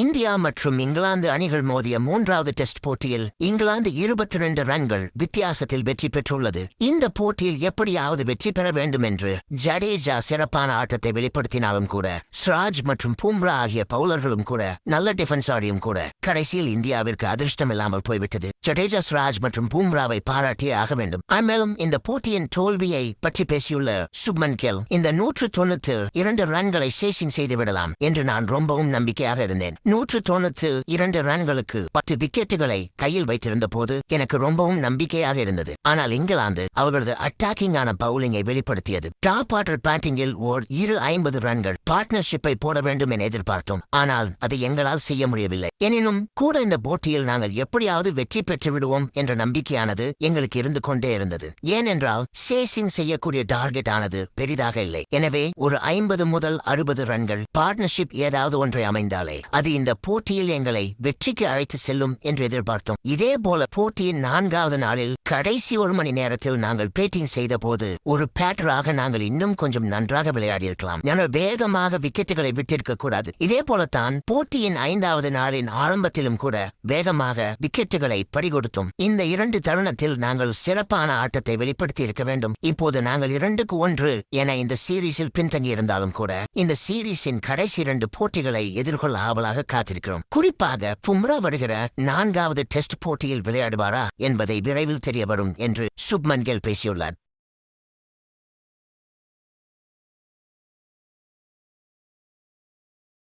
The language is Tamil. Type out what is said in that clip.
இந்தியா மற்றும் இங்கிலாந்து அணிகள் மோதிய மூன்றாவது டெஸ்ட் போட்டியில் இங்கிலாந்து 22 ரன்கள் வித்தியாசத்தில் வெற்றி பெற்றுள்ளது. இந்த போட்டியில் எப்படியாவது வெற்றி பெற வேண்டும் என்று ஜடேஜா சிறப்பான ஆட்டத்தை வெளிப்படுத்தினாலும் கூட, சிராஜ் மற்றும் பும்ரா ஆகிய பவுலர்களும் கூட நல்ல டிஃபென்ஸ் ஆடியும் கூட கடைசியில் இந்தியாவிற்கு அதிர்ஷ்டம் இல்லாமல் போய்விட்டது. ஜடேஜா, சிராஜ் மற்றும் பும்ராவை பாராட்டியே ஆக வேண்டும். மேலும் இந்த போட்டியின் தோல்வியை பற்றி பேசியுள்ள சுப்மன் கில், இந்த 192 ரன்களை சேசிங் செய்து விடலாம் என்று நான் ரொம்பவும் நம்பிக்கையாக இருந்தேன். 192 ரன்களுக்கு 10 விக்கெட்டுகளை கையில் வைத்திருந்த போது எனக்கு ரொம்பவும் நம்பிக்கையாக இருந்தது. ஆனால் இங்கிலாந்து அவர்களது அட்டாக்கிங்கான பவுலிங்கை வெளிப்படுத்தியது. டாப் ஆர்டர் பேட்டிங்கில் ஓர் 50 ரன்கள் பார்ட்னர்ஷிப்பை போட வேண்டும் என எதிர்பார்த்தோம். ஆனால் அதை எங்களால் செய்ய முடியவில்லை. எனினும் கூட இந்த போட்டியில் நாங்கள் எப்படியாவது வெற்றி பெற்று விடுவோம் என்ற நம்பிக்கையானது எங்களுக்கு இருந்து கொண்டே இருந்தது. ஏனென்றால் சேசிங் செய்யக்கூடிய டார்கெட் ஆனது பெரிதாக இல்லை. எனவே ஒரு 50 முதல் 60 ரன்கள் பார்ட்னர்ஷிப் ஏதாவது ஒன்றை அமைந்தாலே அது இந்த போட்டியில் எங்களை வெற்றிக்கு அழைத்து செல்லும் என்று எதிர்பார்த்தோம். இதே போல போட்டியின் 4வது நாளில் கடைசி 1 மணி நேரத்தில் நாங்கள் பேட்டிங் செய்த போது ஒரு பேட்டராக நாங்கள் இன்னும் கொஞ்சம் நன்றாக விளையாடியிருக்கலாம். வேகமாக விக்கெட்டுகளை விட்டிருக்க கூடாது. இதே போலத்தான் போட்டியின் 5வது நாளின் ஆரம்பத்திலும் கூட வேகமாக விக்கெட்டுகளை பறிகொடுத்தோம். இந்த 2 தருணத்தில் நாங்கள் சிறப்பான ஆட்டத்தை வெளிப்படுத்தி இருக்க வேண்டும். இப்போது நாங்கள் 2-1 என இந்த சீரீஸில் பின்தங்கி இருந்தாலும் கூட இந்த சீரீஸின் கடைசி 2 போட்டிகளை எதிர்கொள்ள ஆவலாக காத்திருக்கிறோம். குறிப்பாக பும்ரா வருகிற 4வது டெஸ்ட் போட்டியில் விளையாடுவாரா என்பதை விரைவில் தெரிய வரும் என்று சுப்மன் கில் பேசியுள்ளார்.